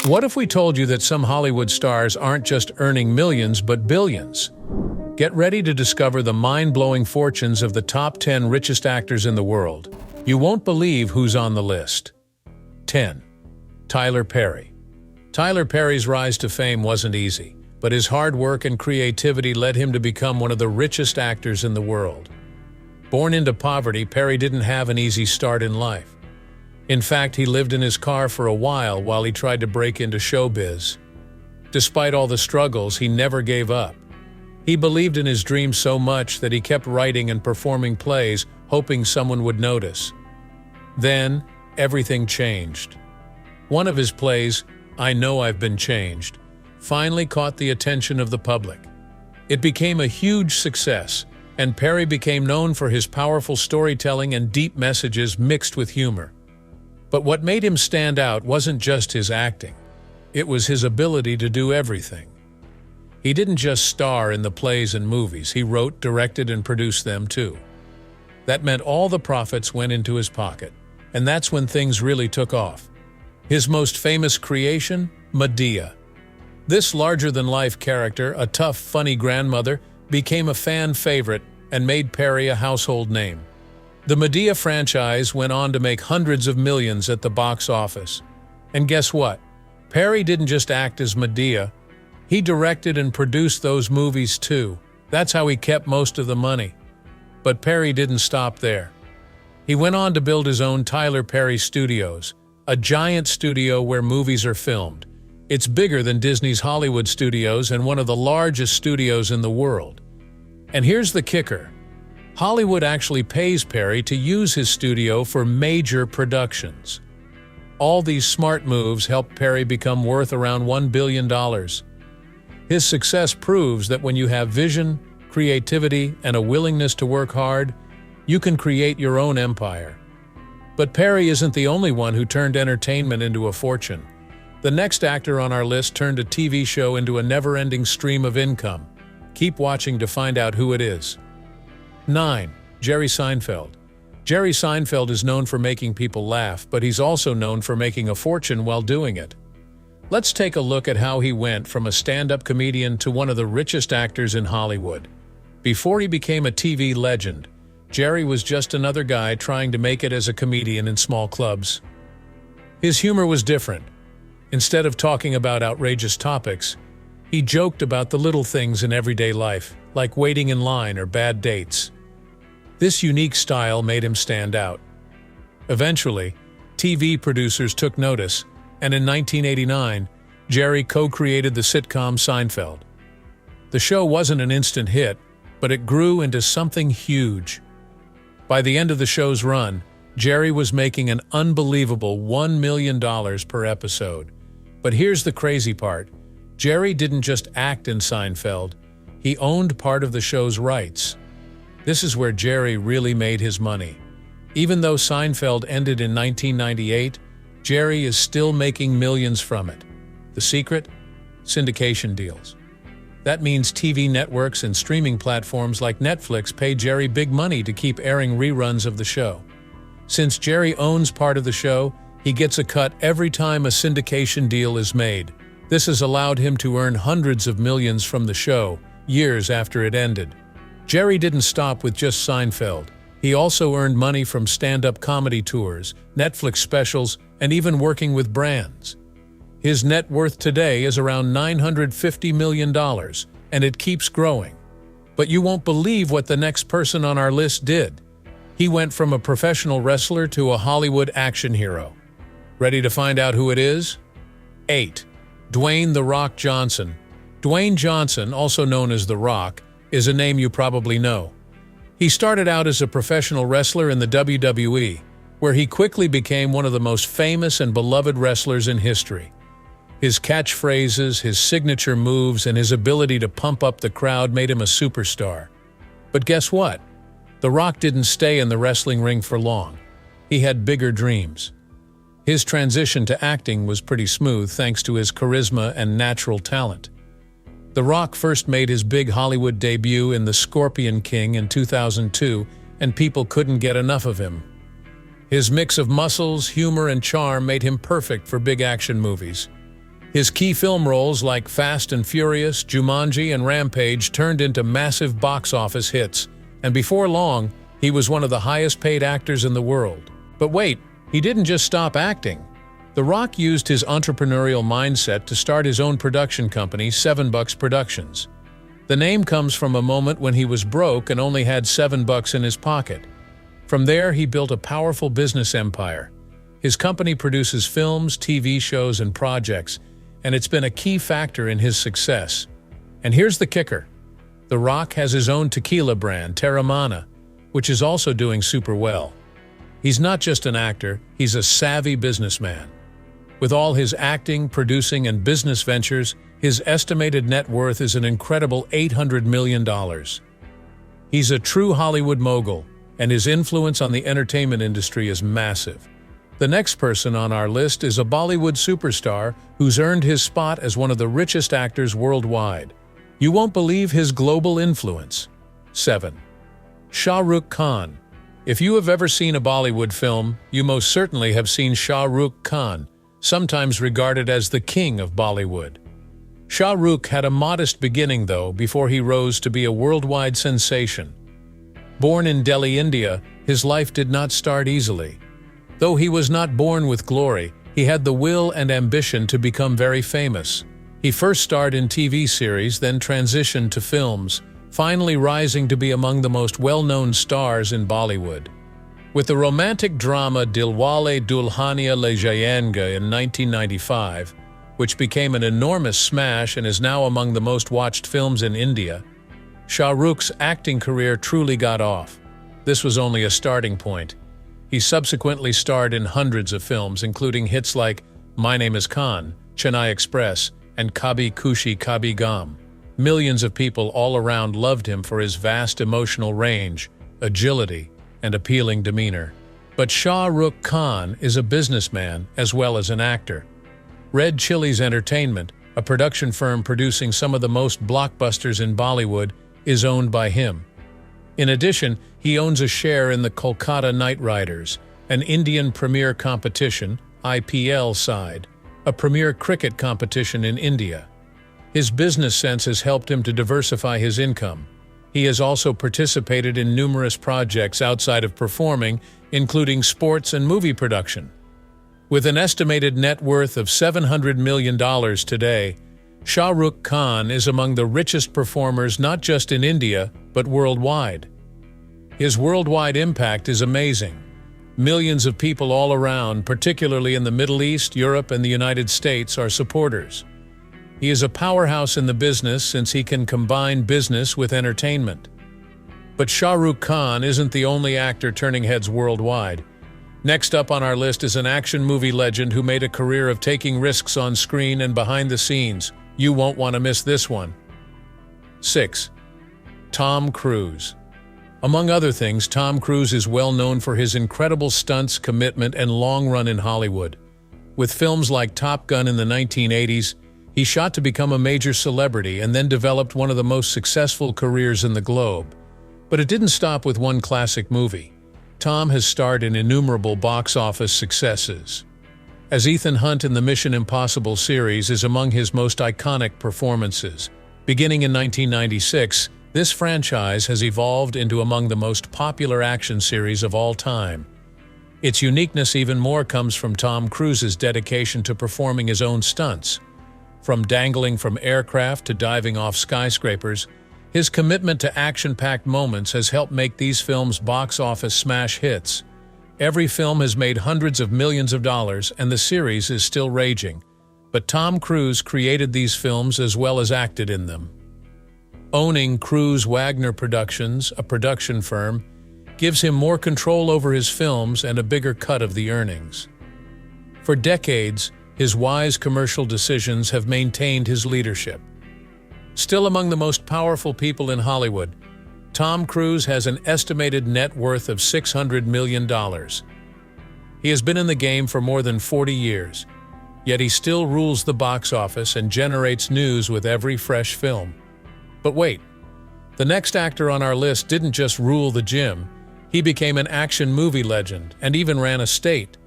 What if we told you that some Hollywood stars aren't just earning millions but billions? Get ready to discover the mind-blowing fortunes of the top 10 richest actors in the world. You won't believe who's on the list. 10. Tyler Perry. Tyler Perry's rise to fame wasn't easy, but his hard work and creativity led him to become one of the richest actors in the world. Born into poverty, Perry didn't have an easy start in life. In fact, he lived in his car for a while he tried to break into showbiz. Despite all the struggles, he never gave up. He believed in his dream so much that he kept writing and performing plays, hoping someone would notice. Then, everything changed. One of his plays, I Know I've Been Changed, finally caught the attention of the public. It became a huge success, and Perry became known for his powerful storytelling and deep messages mixed with humor. But what made him stand out wasn't just his acting. It was his ability to do everything. He didn't just star in the plays and movies, he wrote, directed, and produced them too. That meant all the profits went into his pocket, and that's when things really took off. His most famous creation? Madea. This larger-than-life character, a tough, funny grandmother, became a fan favorite and made Perry a household name. The Madea franchise went on to make hundreds of millions at the box office. And guess what? Perry didn't just act as Madea, he directed and produced those movies too. That's how he kept most of the money. But Perry didn't stop there. He went on to build his own Tyler Perry Studios, a giant studio where movies are filmed. It's bigger than Disney's Hollywood Studios and one of the largest studios in the world. And here's the kicker. Hollywood actually pays Perry to use his studio for major productions. All these smart moves helped Perry become worth around $1 billion. His success proves that when you have vision, creativity, and a willingness to work hard, you can create your own empire. But Perry isn't the only one who turned entertainment into a fortune. The next actor on our list turned a TV show into a never-ending stream of income. Keep watching to find out who it is. 9. Jerry Seinfeld. Jerry Seinfeld is known for making people laugh, but he's also known for making a fortune while doing it. Let's take a look at how he went from a stand-up comedian to one of the richest actors in Hollywood. Before he became a TV legend, Jerry was just another guy trying to make it as a comedian in small clubs. His humor was different. Instead of talking about outrageous topics, he joked about the little things in everyday life, like waiting in line or bad dates. This unique style made him stand out. Eventually, TV producers took notice, and in 1989, Jerry co-created the sitcom Seinfeld. The show wasn't an instant hit, but it grew into something huge. By the end of the show's run, Jerry was making an unbelievable $1 million per episode. But here's the crazy part. Jerry didn't just act in Seinfeld, he owned part of the show's rights. This is where Jerry really made his money. Even though Seinfeld ended in 1998, Jerry is still making millions from it. The secret? Syndication deals. That means TV networks and streaming platforms like Netflix pay Jerry big money to keep airing reruns of the show. Since Jerry owns part of the show, he gets a cut every time a syndication deal is made. This has allowed him to earn hundreds of millions from the show, years after it ended. Jerry didn't stop with just Seinfeld. He also earned money from stand-up comedy tours, Netflix specials, and even working with brands. His net worth today is around $950 million, and it keeps growing. But you won't believe what the next person on our list did. He went from a professional wrestler to a Hollywood action hero. Ready to find out who it is? 8. Dwayne "The Rock" Johnson. Dwayne Johnson, also known as The Rock, is a name you probably know. He started out as a professional wrestler in the WWE, where he quickly became one of the most famous and beloved wrestlers in history. His catchphrases, his signature moves, and his ability to pump up the crowd made him a superstar. But guess what? The Rock didn't stay in the wrestling ring for long. He had bigger dreams. His transition to acting was pretty smooth thanks to his charisma and natural talent. The Rock first made his big Hollywood debut in The Scorpion King in 2002 and people couldn't get enough of him. His mix of muscles, humor, and charm made him perfect for big action movies. His key film roles like Fast and Furious, Jumanji, and Rampage turned into massive box office hits, and before long, he was one of the highest-paid actors in the world. But wait, he didn't just stop acting. The Rock used his entrepreneurial mindset to start his own production company, $7 Productions. The name comes from a moment when he was broke and only had $7 in his pocket. From there, he built a powerful business empire. His company produces films, TV shows, and projects, and it's been a key factor in his success. And here's the kicker. The Rock has his own tequila brand, Terramana, which is also doing super well. He's not just an actor, he's a savvy businessman. With all his acting, producing, and business ventures, his estimated net worth is an incredible $800 million. He's a true Hollywood mogul, and his influence on the entertainment industry is massive. The next person on our list is a Bollywood superstar who's earned his spot as one of the richest actors worldwide. You won't believe his global influence. 7. Shah Rukh Khan. If you have ever seen a Bollywood film, you most certainly have seen Shah Rukh Khan, sometimes regarded as the king of Bollywood. Shah Rukh had a modest beginning, though, before he rose to be a worldwide sensation. Born in Delhi, India, his life did not start easily. Though he was not born with glory, he had the will and ambition to become very famous. He first starred in TV series, then transitioned to films, finally rising to be among the most well-known stars in Bollywood. With the romantic drama Dilwale Dulhania Le Jayenge in 1995, which became an enormous smash and is now among the most watched films in India, Shah Rukh's acting career truly got off. This was only a starting point. He subsequently starred in hundreds of films, including hits like My Name is Khan, Chennai Express, and Kabhi Khushi Kabhi Gham. Millions of people all around loved him for his vast emotional range, agility, and appealing demeanor. But Shah Rukh Khan is a businessman as well as an actor. Red Chillies Entertainment, a production firm producing some of the most blockbusters in Bollywood, is owned by him. In addition, he owns a share in the Kolkata Knight Riders, an Indian premier competition, IPL side, a premier cricket competition in India. His business sense has helped him to diversify his income. He has also participated in numerous projects outside of performing, including sports and movie production. With an estimated net worth of $700 million today, Shah Rukh Khan is among the richest performers not just in India, but worldwide. His worldwide impact is amazing. Millions of people all around, particularly in the Middle East, Europe, and the United States, are supporters. He is a powerhouse in the business since he can combine business with entertainment. But Shah Rukh Khan isn't the only actor turning heads worldwide. Next up on our list is an action movie legend who made a career of taking risks on screen and behind the scenes. You won't want to miss this one. 6. Tom Cruise. Among other things, Tom Cruise is well known for his incredible stunts, commitment, and long run in Hollywood. With films like Top Gun in the 1980s, he shot to become a major celebrity and then developed one of the most successful careers in the globe. But it didn't stop with one classic movie. Tom has starred in innumerable box office successes. As Ethan Hunt in the Mission Impossible series is among his most iconic performances. Beginning in 1996, this franchise has evolved into among the most popular action series of all time. Its uniqueness even more comes from Tom Cruise's dedication to performing his own stunts. From dangling from aircraft to diving off skyscrapers, his commitment to action-packed moments has helped make these films box office smash hits. Every film has made hundreds of millions of dollars, and the series is still raging. But Tom Cruise created these films as well as acted in them. Owning Cruise Wagner Productions, a production firm, gives him more control over his films and a bigger cut of the earnings. For decades, his wise commercial decisions have maintained his leadership. Still among the most powerful people in Hollywood, Tom Cruise has an estimated net worth of $600 million. He has been in the game for more than 40 years, yet he still rules the box office and generates news with every fresh film. But wait, the next actor on our list didn't just rule the gym, He became an action movie legend and even ran a state.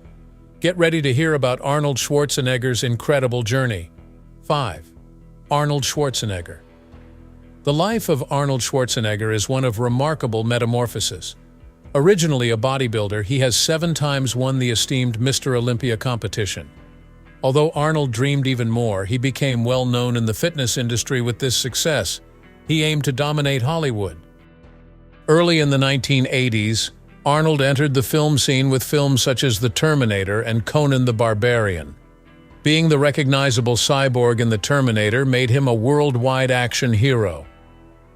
Get ready to hear about Arnold Schwarzenegger's incredible journey. 5. Arnold Schwarzenegger. The life of Arnold Schwarzenegger is one of remarkable metamorphosis. Originally a bodybuilder, he has 7 times won the esteemed Mr. Olympia competition. Although Arnold dreamed even more, he became well known in the fitness industry with this success. He aimed to dominate Hollywood. Early in the 1980s, Arnold entered the film scene with films such as The Terminator and Conan the Barbarian. Being the recognizable cyborg in The Terminator made him a worldwide action hero.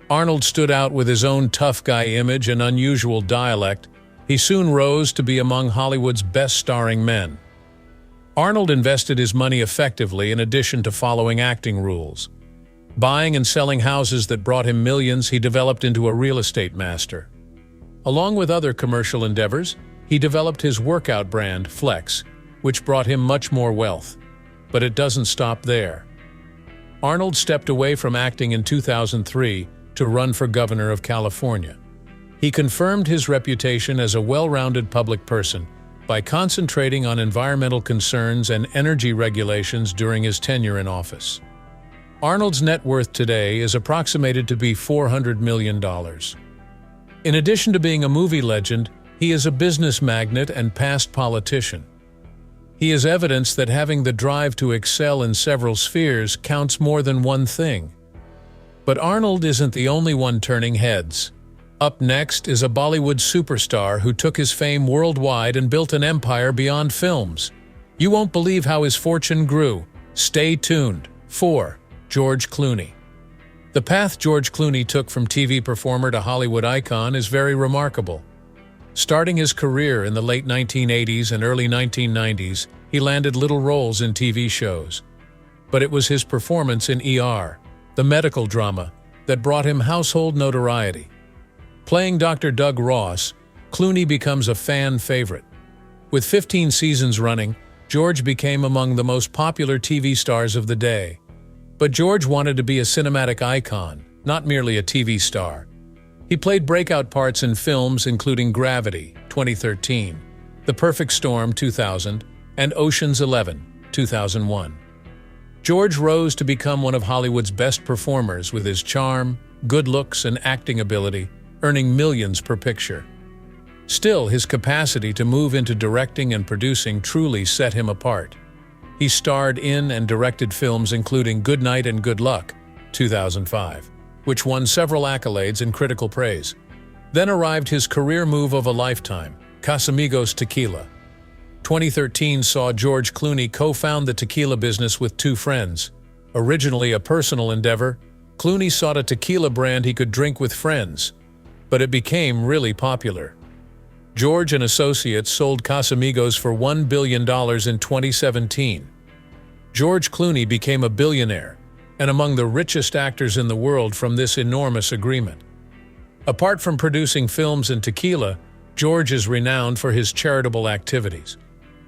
Arnold stood out with his own tough guy image and unusual dialect. He soon rose to be among Hollywood's best starring men. Arnold invested his money effectively in addition to following acting rules. Buying and selling houses that brought him millions, he developed into a real estate master. Along with other commercial endeavors, he developed his workout brand, Flex, which brought him much more wealth. But it doesn't stop there. Arnold stepped away from acting in 2003 to run for governor of California. He confirmed his reputation as a well-rounded public person by concentrating on environmental concerns and energy regulations during his tenure in office. Arnold's net worth today is approximated to be $400 million. In addition to being a movie legend, he is a business magnate and past politician. He is evidence that having the drive to excel in several spheres counts more than one thing. But Arnold isn't the only one turning heads. Up next is a Bollywood superstar who took his fame worldwide and built an empire beyond films. You won't believe how his fortune grew. Stay tuned. 4. George Clooney. The path George Clooney took from TV performer to Hollywood icon is very remarkable. Starting his career in the late 1980s and early 1990s, he landed little roles in TV shows. But it was his performance in ER, the medical drama, that brought him household notoriety. Playing Dr. Doug Ross, Clooney becomes a fan favorite. With 15 seasons running, George became among the most popular TV stars of the day. But George wanted to be a cinematic icon, not merely a TV star. He played breakout parts in films including Gravity, 2013, The Perfect Storm, 2000, and Ocean's 11, 2001. George rose to become one of Hollywood's best performers with his charm, good looks, and acting ability, earning millions per picture. Still, his capacity to move into directing and producing truly set him apart. He starred in and directed films including Good Night and Good Luck, 2005, which won several accolades and critical praise. Then arrived his career move of a lifetime, Casamigos Tequila. 2013 saw George Clooney co-found the tequila business with 2 friends. Originally a personal endeavor, Clooney sought a tequila brand he could drink with friends, but it became really popular. George and Associates sold Casamigos for $1 billion in 2017. George Clooney became a billionaire and among the richest actors in the world from this enormous agreement. Apart from producing films and tequila, George is renowned for his charitable activities.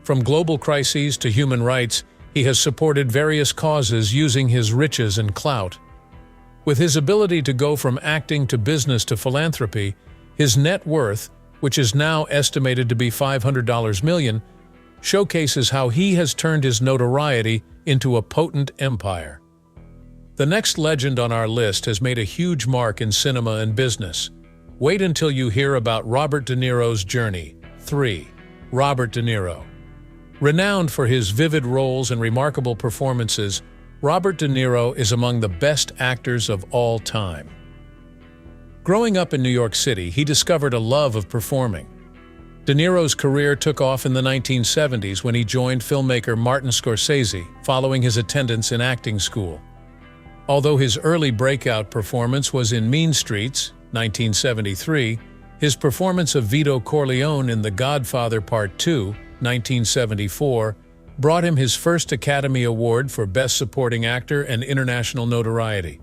From global crises to human rights, he has supported various causes using his riches and clout. With his ability to go from acting to business to philanthropy, his net worth, which is now estimated to be $500 million, showcases how he has turned his notoriety into a potent empire. The next legend on our list has made a huge mark in cinema and business. Wait until you hear about Robert De Niro's journey. 3. Robert De Niro. Renowned for his vivid roles and remarkable performances, Robert De Niro is among the best actors of all time. Growing up in New York City, he discovered a love of performing. De Niro's career took off in the 1970s when he joined filmmaker Martin Scorsese, following his attendance in acting school. Although his early breakout performance was in Mean Streets, 1973, his performance of Vito Corleone in The Godfather Part 2, 1974, brought him his first Academy Award for Best Supporting Actor and international notoriety.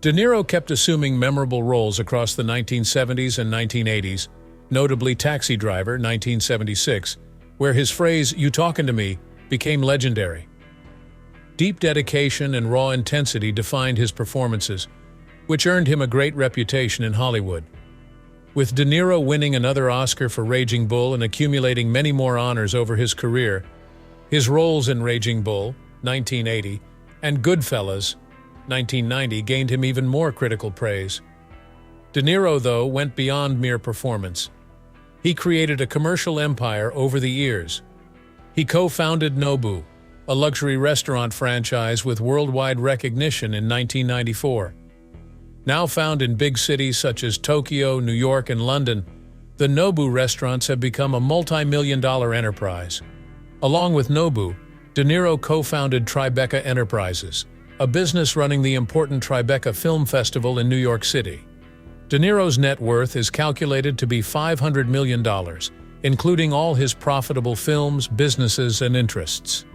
De Niro kept assuming memorable roles across the 1970s and 1980s, notably Taxi Driver, 1976, where his phrase, "You talkin' to me," became legendary. Deep dedication and raw intensity defined his performances, which earned him a great reputation in Hollywood. With De Niro winning another Oscar for Raging Bull and accumulating many more honors over his career, his roles in Raging Bull, 1980, and Goodfellas, 1990, gained him even more critical praise. De Niro, though, went beyond mere performance. He created a commercial empire over the years. He co-founded Nobu, a luxury restaurant franchise with worldwide recognition in 1994. Now found in big cities such as Tokyo, New York, and London, the Nobu restaurants have become a multi-million-dollar enterprise. Along with Nobu, De Niro co-founded Tribeca Enterprises, a business running the important Tribeca Film Festival in New York City. De Niro's net worth is calculated to be $500 million, including all his profitable films, businesses, and interests.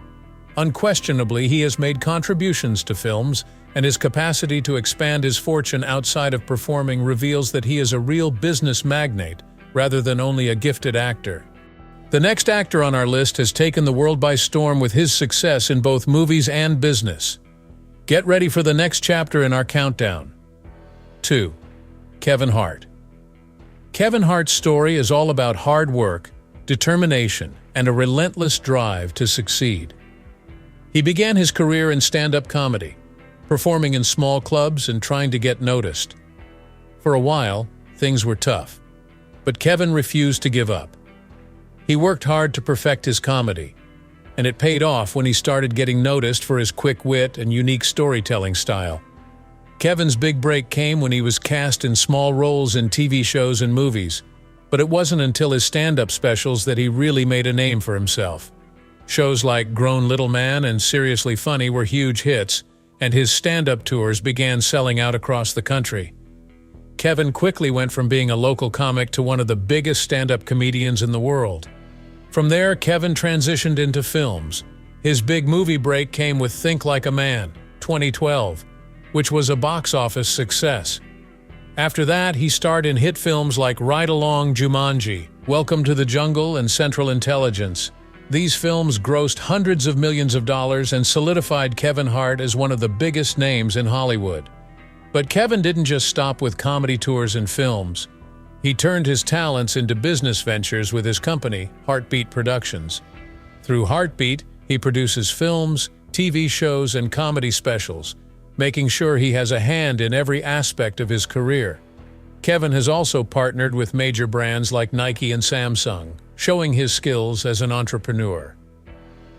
Unquestionably, he has made contributions to films, and his capacity to expand his fortune outside of performing reveals that he is a real business magnate rather than only a gifted actor. The next actor on our list has taken the world by storm with his success in both movies and business. Get ready for the next chapter in our countdown. 2. Kevin Hart. Kevin Hart's story is all about hard work, determination, and a relentless drive to succeed. He began his career in stand-up comedy, performing in small clubs and trying to get noticed. For a while, things were tough, but Kevin refused to give up. He worked hard to perfect his comedy, and it paid off when he started getting noticed for his quick wit and unique storytelling style. Kevin's big break came when he was cast in small roles in TV shows and movies, but it wasn't until his stand-up specials that he really made a name for himself. Shows like Grown Little Man and Seriously Funny were huge hits, and his stand-up tours began selling out across the country. Kevin quickly went from being a local comic to one of the biggest stand-up comedians in the world. From there, Kevin transitioned into films. His big movie break came with Think Like a Man, 2012, which was a box office success. After that, he starred in hit films like Ride Along, Jumanji, Welcome to the Jungle, and Central Intelligence. These films grossed hundreds of millions of dollars and solidified Kevin Hart as one of the biggest names in Hollywood. But Kevin didn't just stop with comedy tours and films. He turned his talents into business ventures with his company, Heartbeat Productions. Through Heartbeat, he produces films, TV shows, and comedy specials, making sure he has a hand in every aspect of his career. Kevin has also partnered with major brands like Nike and Samsung, showing his skills as an entrepreneur.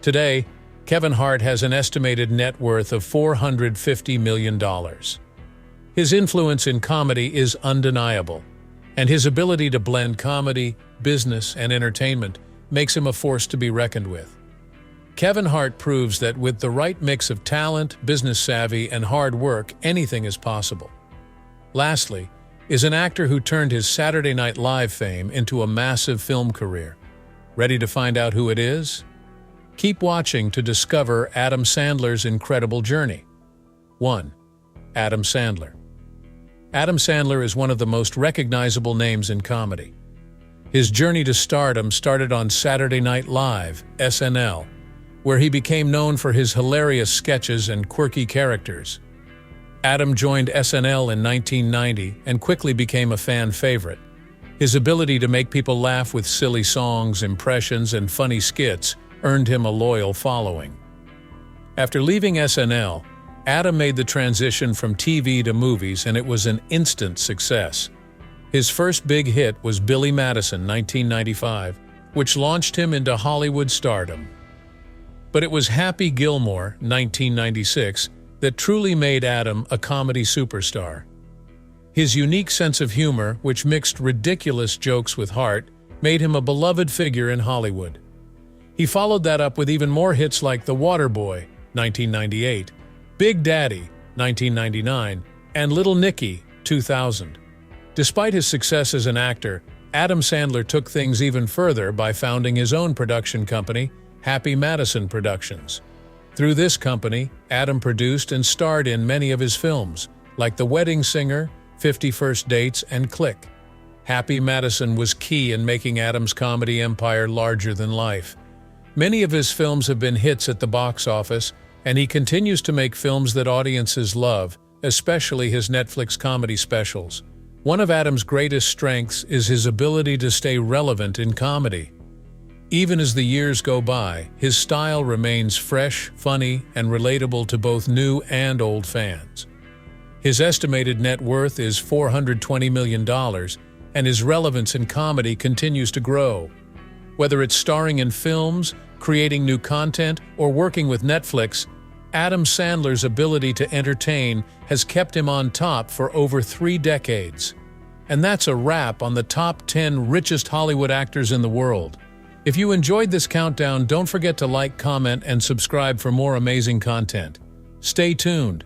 Today, Kevin Hart has an estimated net worth of $450 million. His influence in comedy is undeniable, and his ability to blend comedy, business, and entertainment makes him a force to be reckoned with. Kevin Hart proves that with the right mix of talent, business savvy, and hard work, anything is possible. Lastly, is an actor who turned his Saturday Night Live fame into a massive film career. Ready to find out who it is? Keep watching to discover Adam Sandler's incredible journey. 1. Adam Sandler. Adam Sandler is one of the most recognizable names in comedy. His journey to stardom started on Saturday Night Live, SNL, where he became known for his hilarious sketches and quirky characters. Adam joined SNL in 1990 and quickly became a fan favorite. His ability to make people laugh with silly songs, impressions, and funny skits earned him a loyal following. After leaving SNL, Adam made the transition from TV to movies, and it was an instant success. His first big hit was Billy Madison, 1995, which launched him into Hollywood stardom. But it was Happy Gilmore, 1996, that truly made Adam a comedy superstar. His unique sense of humor, which mixed ridiculous jokes with heart, made him a beloved figure in Hollywood. He followed that up with even more hits like The Waterboy, 1998, Big Daddy, 1999, and Little Nicky, 2000. Despite his success as an actor, Adam Sandler took things even further by founding his own production company, Happy Madison Productions. Through this company, Adam produced and starred in many of his films, like The Wedding Singer, 50 First Dates, and Click. Happy Madison was key in making Adam's comedy empire larger than life. Many of his films have been hits at the box office, and he continues to make films that audiences love, especially his Netflix comedy specials. One of Adam's greatest strengths is his ability to stay relevant in comedy. Even as the years go by, his style remains fresh, funny, and relatable to both new and old fans. His estimated net worth is $420 million, and his relevance in comedy continues to grow. Whether it's starring in films, creating new content, or working with Netflix, Adam Sandler's ability to entertain has kept him on top for over 3 decades. And that's a wrap on the top 10 richest Hollywood actors in the world. If you enjoyed this countdown, don't forget to like, comment, and subscribe for more amazing content. Stay tuned.